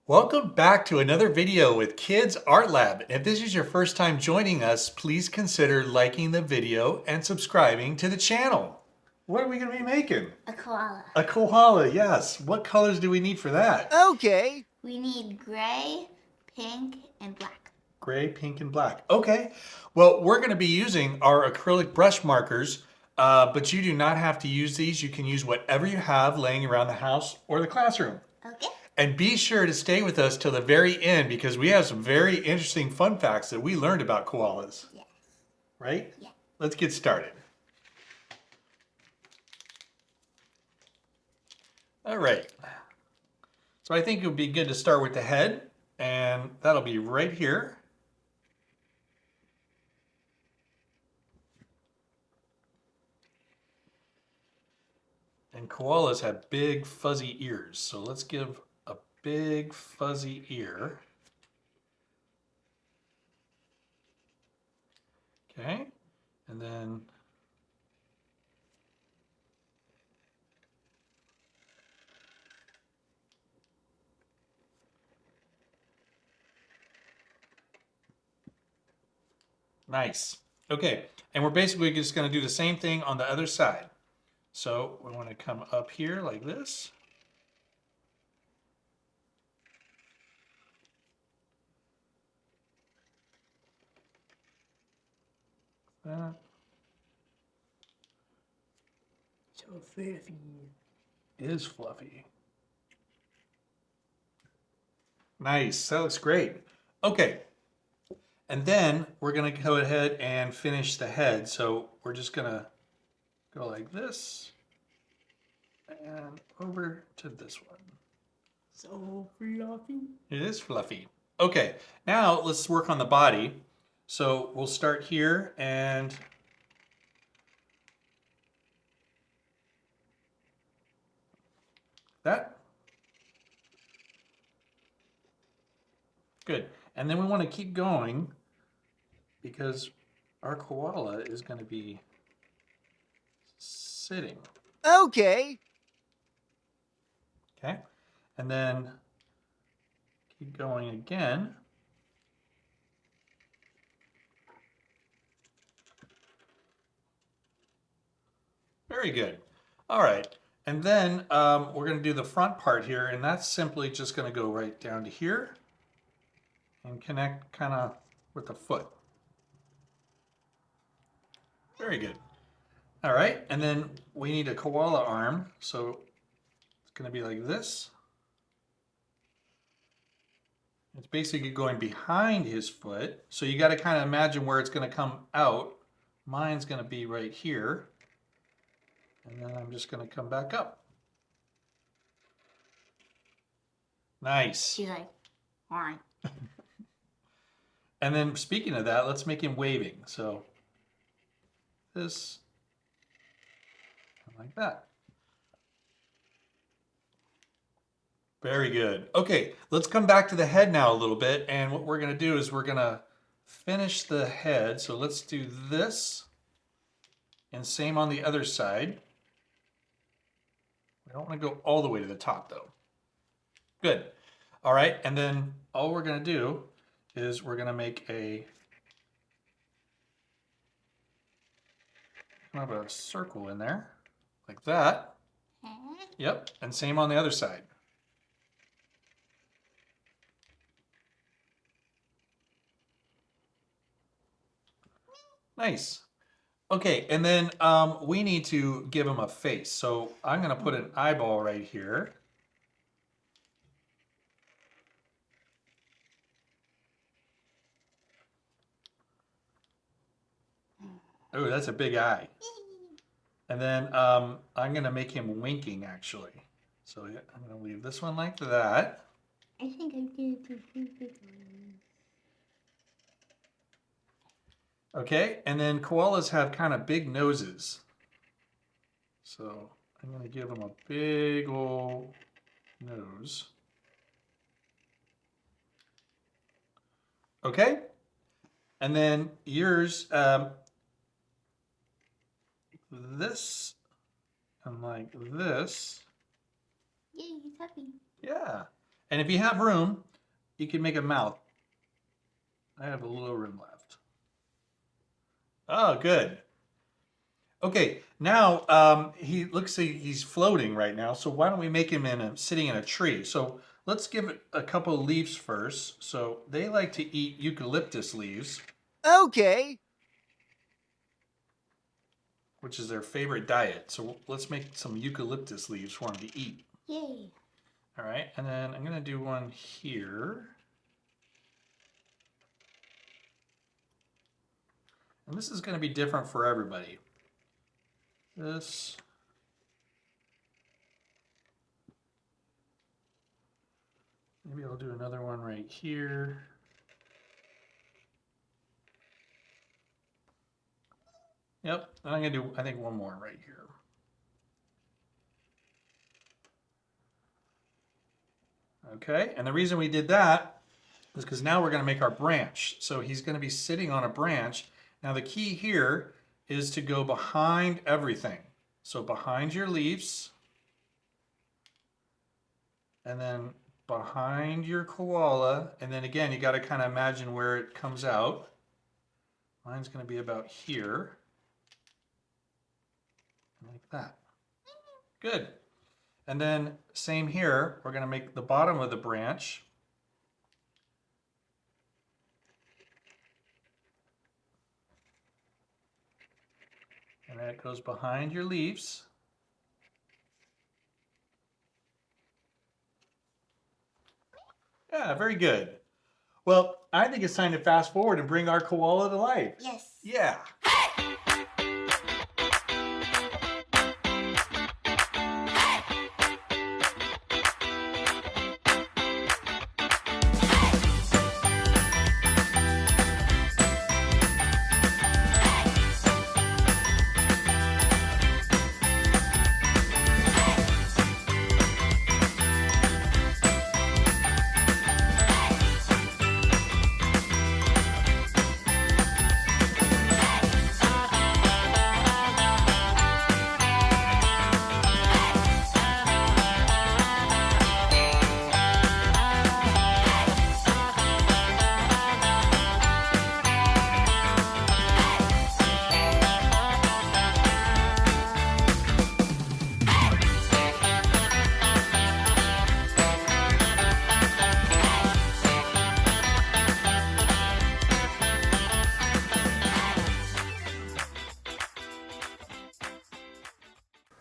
Welcome back to another video with Kids Art Lab. If this is your first time joining us, please consider liking the video and subscribing to the channel. What are we going to be making? A koala. A koala, yes. What colors do we need for that? Okay. We need gray, pink, and black. Gray, pink, and black. Okay. Well, we're going to be using our acrylic brush markers, but you do not have to use these. You can use whatever you have laying around the house or the classroom. Okay. And be sure to stay with us till the very end because we have some very interesting fun facts that we learned about koalas. Yes. Right? Yeah. Let's get started. All right. So I think it would be good to start with the head, and that'll be right here. And koalas have big fuzzy ears, so let's give a big fuzzy ear. Okay, and then nice. Okay, and we're basically just going to do the same thing on the other side. So we want to come up here like this. That. So fluffy. Is fluffy. Nice, that looks great. Okay, and then we're gonna go ahead and finish the head. So we're just gonna go like this and over to this one. So fluffy. It is fluffy. Okay, now let's work on the body. So we'll start here and that. Good. And then we want to keep going because our koala is going to be sitting. Okay. Okay. And then keep going again. Very good. All right. And then we're going to do the front part here, and that's simply just going to go right down to here and connect kind of with the foot. Very good. All right, and then we need a koala arm, so it's going to be like this. It's basically going behind his foot, so you got to kind of imagine where it's going to come out. Mine's going to be right here, and then I'm just going to come back up. Nice. She's like, fine. And then speaking of that, let's make him waving. So this, like that. Very good. Okay, let's come back to the head now a little bit. And what we're going to do is we're going to finish the head. So let's do this. And same on the other side. We don't want to go all the way to the top though. Good. All right, and then all we're going to do is we're going to make a kind of a circle in there, like that. Yep, and same on the other side. Nice. Okay, and then we need to give him a face. So I'm going to put an eyeball right here. Oh, that's a big eye. And then I'm going to make him winking, actually. So I'm going to leave this one like that. I think I did two big ones. Okay, and then koalas have kind of big noses. So I'm going to give him a big old nose. Okay, and then yours, this and like this. Yay, he's happy. Yeah, And if you have room, you can make a mouth. I have a little room left. Oh, good. Okay, now he looks like he's floating right now. So why don't we make him sitting in a tree? So let's give it a couple of leaves first. So they like to eat eucalyptus leaves, Okay. which is their favorite diet. So let's make some eucalyptus leaves for him to eat. Yay. All right, and then I'm gonna do one here. And this is gonna be different for everybody. This. Maybe I'll do another one right here. Yep, and I'm gonna do, I think, one more right here. Okay, and the reason we did that is because now we're gonna make our branch. So he's gonna be sitting on a branch. Now the key here is to go behind everything. So behind your leaves, and then behind your koala, and then again, you gotta kind of imagine where it comes out. Mine's gonna be about here, like that. Good. And then same here, we're gonna make the bottom of the branch. And that goes behind your leaves. Yeah, very good. Well, I think it's time to fast forward and bring our koala to life. Yes. Yeah.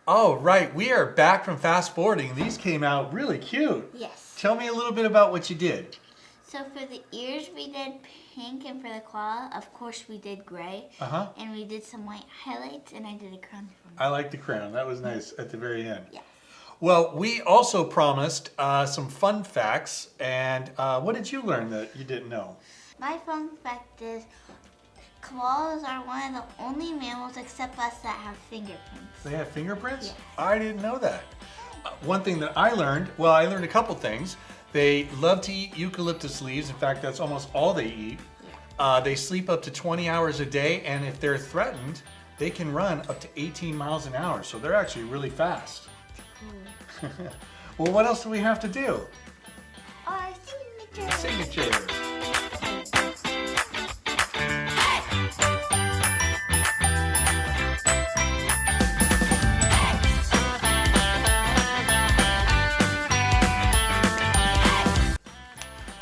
Oh, right. We are back from fast forwarding. These came out really cute. Yes. Tell me a little bit about what you did. So for the ears, we did pink, and for the koala, of course, we did gray. Uh-huh. And we did some white highlights, and I did a crown for him. I like the crown. That was nice at the very end. Yes. Well, we also promised some fun facts. And what did you learn that you didn't know? My fun fact is koalas are one of the only mammals except us that have fingerprints. They have fingerprints? Yes. I didn't know that. One thing that I learned, well, I learned a couple things. They love to eat eucalyptus leaves. In fact, that's almost all they eat. Yeah. They sleep up to 20 hours a day, and if they're threatened, they can run up to 18 miles an hour. So they're actually really fast. Well, what else do we have to do? Our signature. Signature.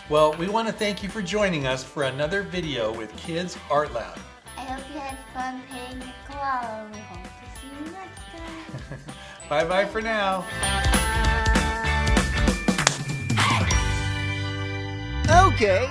Well, we want to thank you for joining us for another video with Kids Art Lab. I hope you had fun painting your koala. We hope to see you next time. Bye-bye for now. Okay.